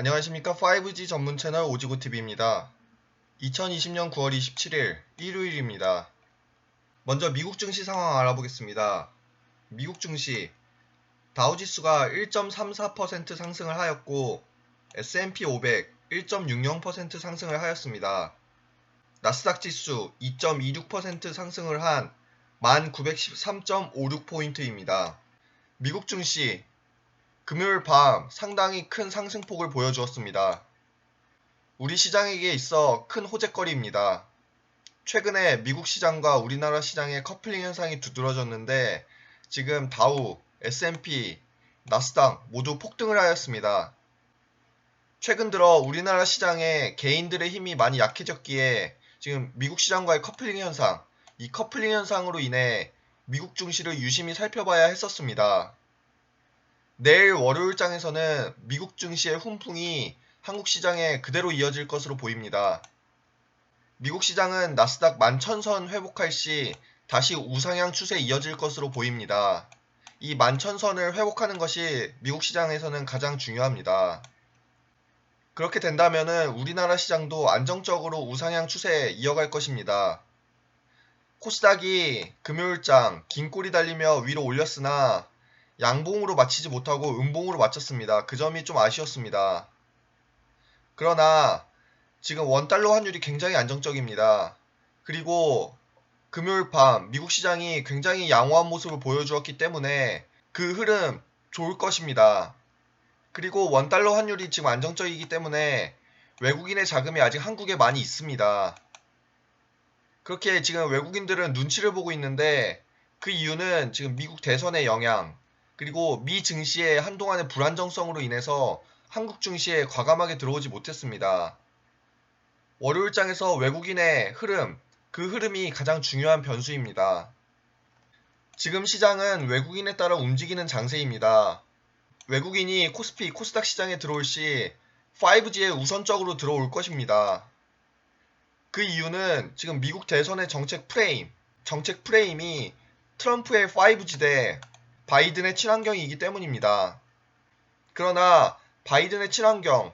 안녕하십니까. 5G 전문 채널 오지구TV입니다. 2020년 9월 27일 일요일입니다. 먼저 미국 증시 상황 알아보겠습니다. 미국 증시 다우지수가 1.34% 상승을 하였고 S&P 500 1.60% 상승을 하였습니다. 나스닥 지수 2.26% 상승을 한 1913.56포인트입니다. 미국 증시 금요일 밤 상당히 큰 상승폭을 보여주었습니다. 우리 시장에게 있어 큰 호재거리입니다. 최근에 미국 시장과 우리나라 시장의 커플링 현상이 두드러졌는데 지금 다우, S&P, 나스닥 모두 폭등을 하였습니다. 최근 들어 우리나라 시장에 개인들의 힘이 많이 약해졌기에 지금 미국 시장과의 커플링 현상, 이 커플링 현상으로 인해 미국 증시를 유심히 살펴봐야 했었습니다. 내일 월요일장에서는 미국 증시의 훈풍이 한국 시장에 그대로 이어질 것으로 보입니다. 미국 시장은 나스닥 11,000선 회복할 시 다시 우상향 추세 이어질 것으로 보입니다. 이 11,000선을 회복하는 것이 미국 시장에서는 가장 중요합니다. 그렇게 된다면 우리나라 시장도 안정적으로 우상향 추세에 이어갈 것입니다. 코스닥이 금요일장 긴 꼬리 달리며 위로 올렸으나 양봉으로 마치지 못하고 음봉으로 마쳤습니다. 그 점이 좀 아쉬웠습니다. 그러나 지금 원달러 환율이 굉장히 안정적입니다. 그리고 금요일 밤 미국 시장이 굉장히 양호한 모습을 보여주었기 때문에 그 흐름 좋을 것입니다. 그리고 원달러 환율이 지금 안정적이기 때문에 외국인의 자금이 아직 한국에 많이 있습니다. 그렇게 지금 외국인들은 눈치를 보고 있는데 그 이유는 지금 미국 대선의 영향, 그리고 미 증시의 한동안의 불안정성으로 인해서 한국 증시에 과감하게 들어오지 못했습니다. 월요일장에서 외국인의 흐름, 그 흐름이 가장 중요한 변수입니다. 지금 시장은 외국인에 따라 움직이는 장세입니다. 외국인이 코스피, 코스닥 시장에 들어올 시 5G에 우선적으로 들어올 것입니다. 그 이유는 지금 미국 대선의 정책 프레임이 트럼프의 5G 대 바이든의 친환경이기 때문입니다. 그러나 바이든의 친환경,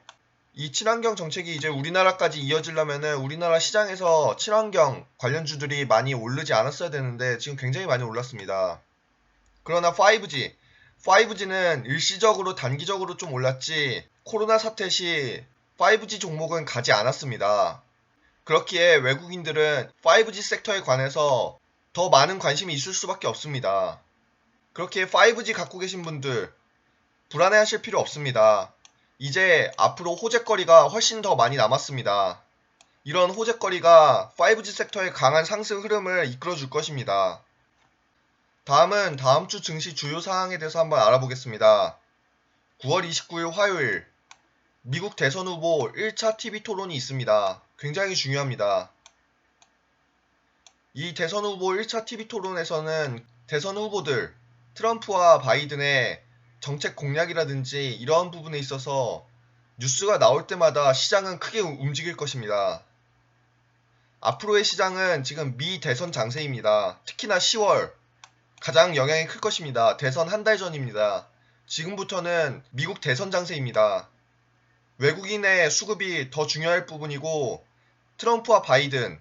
이 친환경 정책이 이제 우리나라까지 이어지려면 우리나라 시장에서 친환경 관련주들이 많이 오르지 않았어야 되는데 지금 굉장히 많이 올랐습니다. 그러나 5G는 일시적으로 단기적으로 좀 올랐지 코로나 사태 시 5G 종목은 가지 않았습니다. 그렇기에 외국인들은 5G 섹터에 관해서 더 많은 관심이 있을 수밖에 없습니다. 그렇기에 5G 갖고 계신 분들 불안해하실 필요 없습니다. 이제 앞으로 호재거리가 훨씬 더 많이 남았습니다. 이런 호재거리가 5G 섹터의 강한 상승 흐름을 이끌어줄 것입니다. 다음은 다음주 증시 주요 사항에 대해서 한번 알아보겠습니다. 9월 29일 화요일 미국 대선 후보 1차 TV 토론이 있습니다. 굉장히 중요합니다. 이 대선 후보 1차 TV 토론에서는 대선 후보들 트럼프와 바이든의 정책 공약이라든지 이러한 부분에 있어서 뉴스가 나올 때마다 시장은 크게 움직일 것입니다. 앞으로의 시장은 지금 미 대선 장세입니다. 특히나 10월 가장 영향이 클 것입니다. 대선 한 달 전입니다. 지금부터는 미국 대선 장세입니다. 외국인의 수급이 더 중요할 부분이고 트럼프와 바이든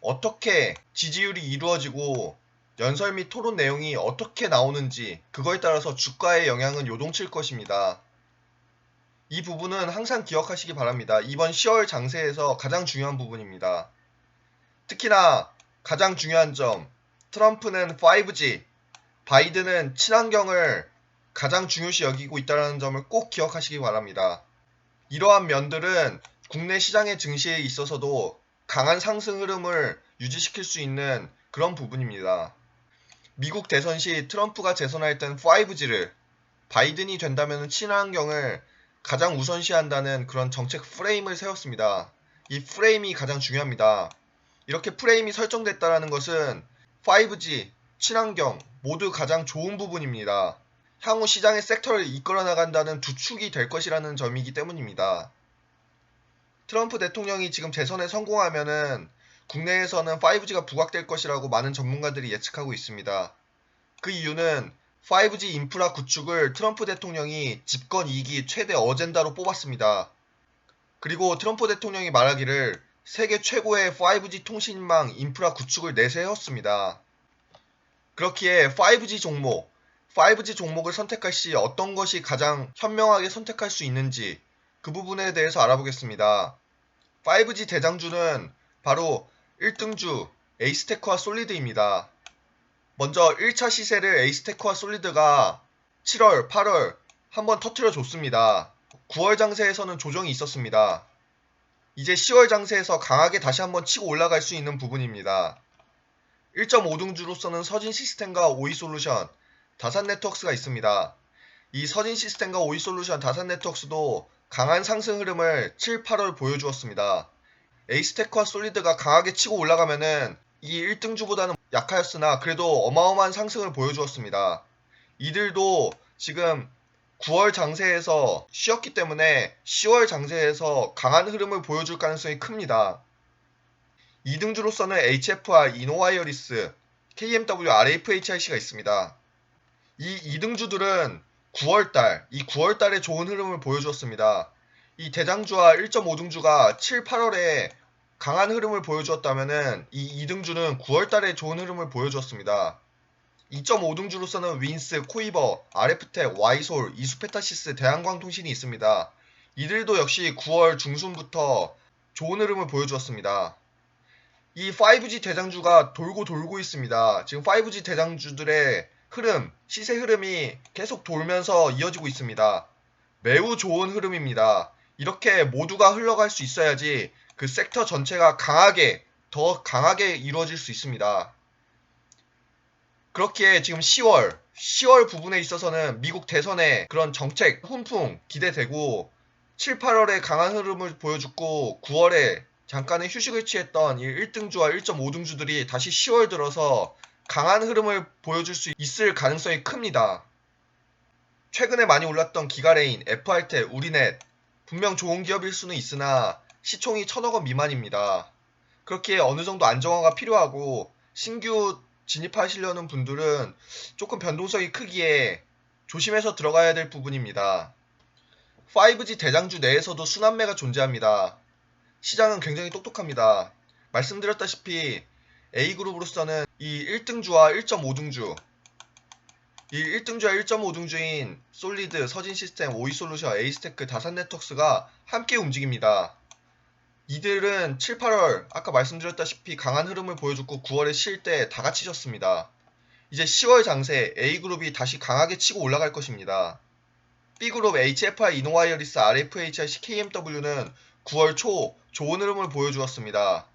어떻게 지지율이 이루어지고 연설 및 토론 내용이 어떻게 나오는지 그거에 따라서 주가의 영향은 요동칠 것입니다. 이 부분은 항상 기억하시기 바랍니다. 이번 10월 장세에서 가장 중요한 부분입니다. 특히나 가장 중요한 점, 트럼프는 5G, 바이든은 친환경을 가장 중요시 여기고 있다는 점을 꼭 기억하시기 바랍니다. 이러한 면들은 국내 시장의 증시에 있어서도 강한 상승 흐름을 유지시킬 수 있는 그런 부분입니다. 미국 대선 시 트럼프가 재선할 땐 5G를, 바이든이 된다면 친환경을 가장 우선시한다는 그런 정책 프레임을 세웠습니다. 이 프레임이 가장 중요합니다. 이렇게 프레임이 설정됐다는 것은 5G, 친환경 모두 가장 좋은 부분입니다. 향후 시장의 섹터를 이끌어 나간다는 두 축이 될 것이라는 점이기 때문입니다. 트럼프 대통령이 지금 재선에 성공하면은 국내에서는 5G가 부각될 것이라고 많은 전문가들이 예측하고 있습니다. 그 이유는 5G 인프라 구축을 트럼프 대통령이 집권 2기 최대 어젠다로 뽑았습니다. 그리고 트럼프 대통령이 말하기를 세계 최고의 5G 통신망 인프라 구축을 내세웠습니다. 그렇기에 5G 종목을 선택할 시 어떤 것이 가장 현명하게 선택할 수 있는지 그 부분에 대해서 알아보겠습니다. 5G 대장주는 바로 1등주 에이스테크와 솔리드입니다. 먼저 1차 시세를 에이스테크와 솔리드가 7월, 8월 한번 터트려 줬습니다. 9월 장세에서는 조정이 있었습니다. 이제 10월 장세에서 강하게 다시 한번 치고 올라갈 수 있는 부분입니다. 1.5등주로서는 서진 시스템과 오이솔루션, 다산 네트워크스가 있습니다. 이 서진 시스템과 오이솔루션, 다산 네트워크스도 강한 상승 흐름을 7, 8월 보여주었습니다. 에이스테크와 솔리드가 강하게 치고 올라가면은 이 1등주보다는 약하였으나 그래도 어마어마한 상승을 보여주었습니다. 이들도 지금 9월 장세에서 쉬었기 때문에 10월 장세에서 강한 흐름을 보여줄 가능성이 큽니다. 2등주로서는 HFR, 이노와이어리스, KMW, RFHIC가 있습니다. 이 2등주들은 9월달에 좋은 흐름을 보여주었습니다. 이 대장주와 1.5등주가 7, 8월에 강한 흐름을 보여주었다면 이 2등주는 9월달에 좋은 흐름을 보여주었습니다. 2.5등주로서는 윈스, 코이버, RF텍, 와이솔, 이수페타시스, 대한광통신이 있습니다. 이들도 역시 9월 중순부터 좋은 흐름을 보여주었습니다. 이 5G 대장주가 돌고 있습니다. 지금 5G 대장주들의 흐름, 시세 흐름이 계속 돌면서 이어지고 있습니다. 매우 좋은 흐름입니다. 이렇게 모두가 흘러갈 수 있어야지 그 섹터 전체가 더 강하게 이루어질 수 있습니다. 그렇기에 지금 10월 부분에 있어서는 미국 대선의 그런 정책 훈풍 기대되고 7, 8월에 강한 흐름을 보여줬고 9월에 잠깐의 휴식을 취했던 이 1등주와 1.5등주들이 다시 10월 들어서 강한 흐름을 보여줄 수 있을 가능성이 큽니다. 최근에 많이 올랐던 기가레인, FR텔, 우리넷 분명 좋은 기업일 수는 있으나 시총이 1,000억 원 미만입니다. 그렇기에 어느 정도 안정화가 필요하고 신규 진입하시려는 분들은 조금 변동성이 크기에 조심해서 들어가야 될 부분입니다. 5G 대장주 내에서도 순환매가 존재합니다. 시장은 굉장히 똑똑합니다. 말씀드렸다시피 A그룹으로서는 이 1등주와 1.5등주, 이 1등주와 1.5등주인 솔리드, 서진시스템, 오이솔루션, 에이스테크, 다산네트워크스가 함께 움직입니다. 이들은 7, 8월 아까 말씀드렸다시피 강한 흐름을 보여줬고 9월에 쉴 때 다 같이 졌습니다. 이제 10월 장세 A그룹이 다시 강하게 치고 올라갈 것입니다. B그룹 HFR, 이노와이어리스, RFHIC, KMW는 9월 초 좋은 흐름을 보여주었습니다.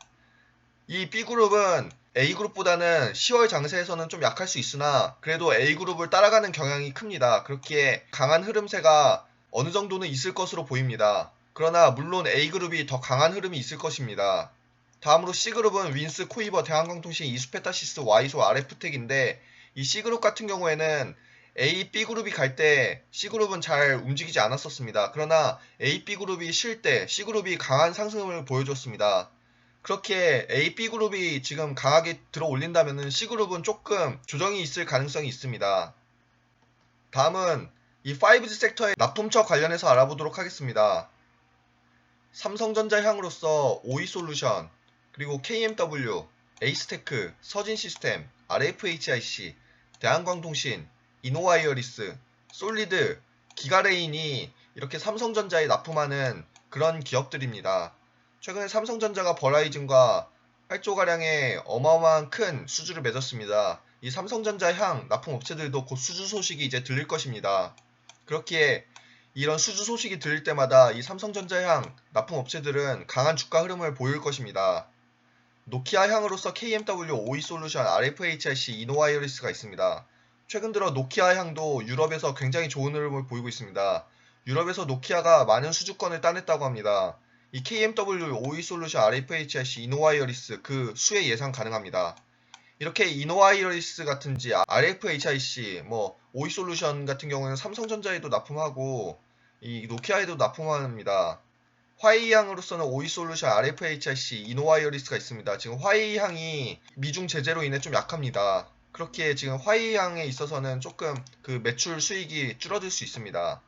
이 B그룹은 A그룹보다는 10월 장세에서는 좀 약할 수 있으나 그래도 A그룹을 따라가는 경향이 큽니다. 그렇기에 강한 흐름세가 어느 정도는 있을 것으로 보입니다. 그러나 물론 A그룹이 더 강한 흐름이 있을 것입니다. 다음으로 C그룹은 윈스, 코이버, 대한광통신, 이수페타시스, 와이소, RF텍인데 이 C그룹 같은 경우에는 A, B그룹이 갈 때 C그룹은 잘 움직이지 않았었습니다. 그러나 A, B그룹이 쉴 때 C그룹이 강한 상승을 보여줬습니다. 그렇게 A, B그룹이 지금 강하게 들어 올린다면 C그룹은 조금 조정이 있을 가능성이 있습니다. 다음은 이 5G 섹터의 납품처 관련해서 알아보도록 하겠습니다. 삼성전자 향으로서 오이솔루션, 그리고 KMW, 에이스테크, 서진시스템, RFHIC, 대한광통신, 이노와이어리스, 솔리드, 기가레인이 이렇게 삼성전자에 납품하는 그런 기업들입니다. 최근에 삼성전자가 버라이즌과 8조가량의 어마어마한 큰 수주를 맺었습니다. 이 삼성전자 향 납품 업체들도 곧 수주 소식이 이제 들릴 것입니다. 그렇기에 이런 수주 소식이 들릴 때마다 이 삼성전자 향 납품 업체들은 강한 주가 흐름을 보일 것입니다. 노키아 향으로서 KMW, 오이솔루션, RFHIC, 이노와이어리스가 있습니다. 최근 들어 노키아 향도 유럽에서 굉장히 좋은 흐름을 보이고 있습니다. 유럽에서 노키아가 많은 수주권을 따냈다고 합니다. 이 KMW, 오이솔루션, RFHIC, 이노와이어리스 그 수혜 예상 가능합니다. 이렇게 이노와이어리스 같은지 RFHIC, 오이솔루션 같은 경우는 삼성전자에도 납품하고 이 노키아에도 납품합니다. 화이향으로서는 오이솔루션, RFHIC, 이노와이어리스가 있습니다. 지금 화이향이 미중 제재로 인해 좀 약합니다. 그렇기에 지금 화이향에 있어서는 조금 그 매출 수익이 줄어들 수 있습니다.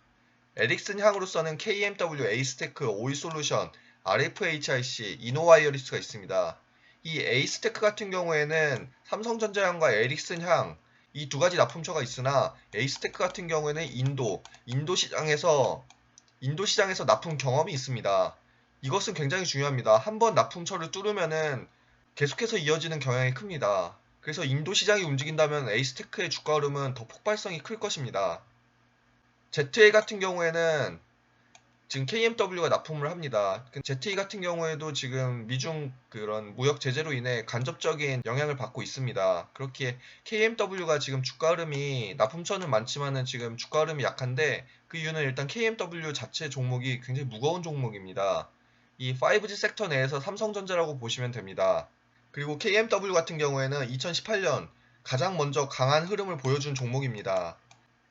에릭슨 향으로서는 KMW, 에이스테크, 오이솔루션, RFHIC, 이노와이어리스가 있습니다. 이 에이스테크 같은 경우에는 삼성전자 향과 에릭슨 향 이 두 가지 납품처가 있으나 에이스테크 같은 경우에는 인도 시장에서 납품 경험이 있습니다. 이것은 굉장히 중요합니다. 한번 납품처를 뚫으면은 계속해서 이어지는 경향이 큽니다. 그래서 인도 시장이 움직인다면 에이스테크의 주가 흐름은 더 폭발성이 클 것입니다. ZA 같은 경우에는 지금 KMW가 납품을 합니다. ZA 같은 경우에도 지금 미중 그런 무역 제재로 인해 간접적인 영향을 받고 있습니다. 그렇기에 KMW가 지금 주가 흐름이 납품처는 많지만은 지금 주가 흐름이 약한데 그 이유는 일단 KMW 자체 종목이 굉장히 무거운 종목입니다. 이 5G 섹터 내에서 삼성전자라고 보시면 됩니다. 그리고 KMW 같은 경우에는 2018년 가장 먼저 강한 흐름을 보여준 종목입니다.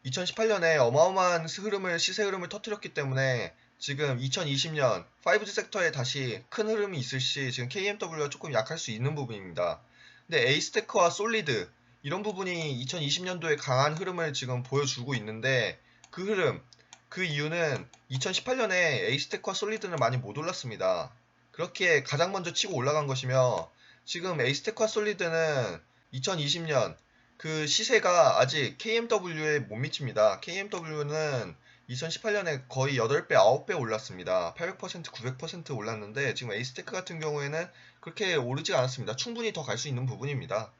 2018년에 어마어마한 시세 흐름을 터뜨렸기 때문에 지금 2020년 5G 섹터에 다시 큰 흐름이 있을 시 지금 KMW가 조금 약할 수 있는 부분입니다. 근데 에이스테크와 솔리드 이런 부분이 2020년도에 강한 흐름을 지금 보여주고 있는데 그 흐름, 그 이유는 2018년에 에이스테크와 솔리드는 많이 못 올랐습니다. 그렇기에 가장 먼저 치고 올라간 것이며 지금 에이스테크와 솔리드는 2020년 그 시세가 아직 KMW에 못 미칩니다. KMW는 2018년에 거의 8배, 9배 올랐습니다. 800%, 900% 올랐는데 지금 에이스테크 같은 경우에는 그렇게 오르지 않았습니다. 충분히 더 갈 수 있는 부분입니다.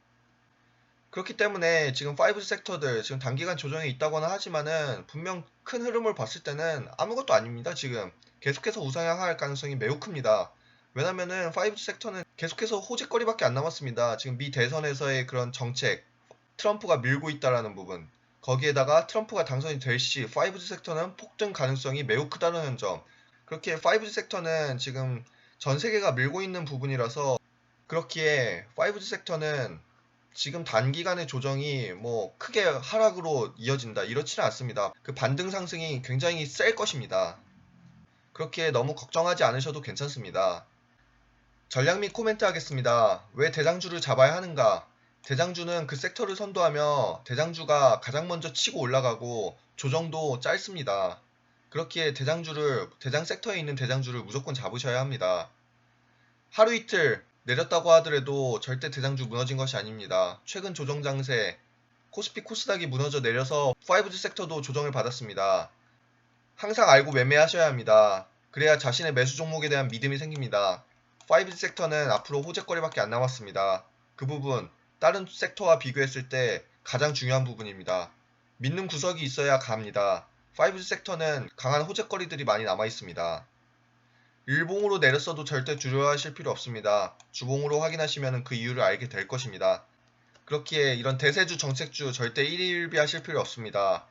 그렇기 때문에 지금 5G 섹터들 지금 단기간 조정에 있다거나 하지만은 분명 큰 흐름을 봤을 때는 아무것도 아닙니다. 지금 계속해서 우상향할 가능성이 매우 큽니다. 왜냐면은 5G 섹터는 계속해서 호재거리밖에 안 남았습니다. 지금 미 대선에서의 그런 정책, 트럼프가 밀고 있다라는 부분, 거기에다가 트럼프가 당선이 될 시 5G 섹터는 폭등 가능성이 매우 크다는 점, 그렇게 5G 섹터는 지금 전 세계가 밀고 있는 부분이라서 그렇기에 5G 섹터는 지금 단기간의 조정이 뭐 크게 하락으로 이어진다 이렇지는 않습니다. 그 반등 상승이 굉장히 셀 것입니다. 그렇게 너무 걱정하지 않으셔도 괜찮습니다. 전략 및 코멘트 하겠습니다. 왜 대장주를 잡아야 하는가? 대장주는 그 섹터를 선도하며 대장주가 가장 먼저 치고 올라가고 조정도 짧습니다. 그렇기에 대장 섹터에 있는 대장주를 무조건 잡으셔야 합니다. 하루 이틀 내렸다고 하더라도 절대 대장주 무너진 것이 아닙니다. 최근 조정 장세 코스피 코스닥이 무너져 내려서 5G 섹터도 조정을 받았습니다. 항상 알고 매매하셔야 합니다. 그래야 자신의 매수 종목에 대한 믿음이 생깁니다. 5G 섹터는 앞으로 호재거리밖에 안 남았습니다. 그 부분 다른 섹터와 비교했을 때 가장 중요한 부분입니다. 믿는 구석이 있어야 갑니다. 5G 섹터는 강한 호재거리들이 많이 남아 있습니다. 일봉으로 내렸어도 절대 두려워하실 필요 없습니다. 주봉으로 확인하시면 그 이유를 알게 될 것입니다. 그렇기에 이런 대세주 정책주 절대 일희일비하실 필요 없습니다.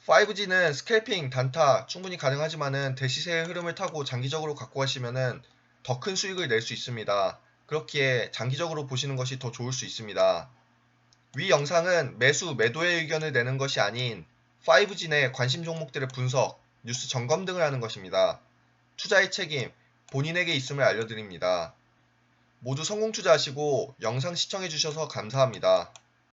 5G는 스캘핑, 단타 충분히 가능하지만은 대시세의 흐름을 타고 장기적으로 갖고 가시면은 더 큰 수익을 낼 수 있습니다. 그렇기에 장기적으로 보시는 것이 더 좋을 수 있습니다. 위 영상은 매수, 매도의 의견을 내는 것이 아닌 5G 내 관심 종목들의 분석, 뉴스 점검 등을 하는 것입니다. 투자의 책임, 본인에게 있음을 알려드립니다. 모두 성공 투자하시고 영상 시청해주셔서 감사합니다.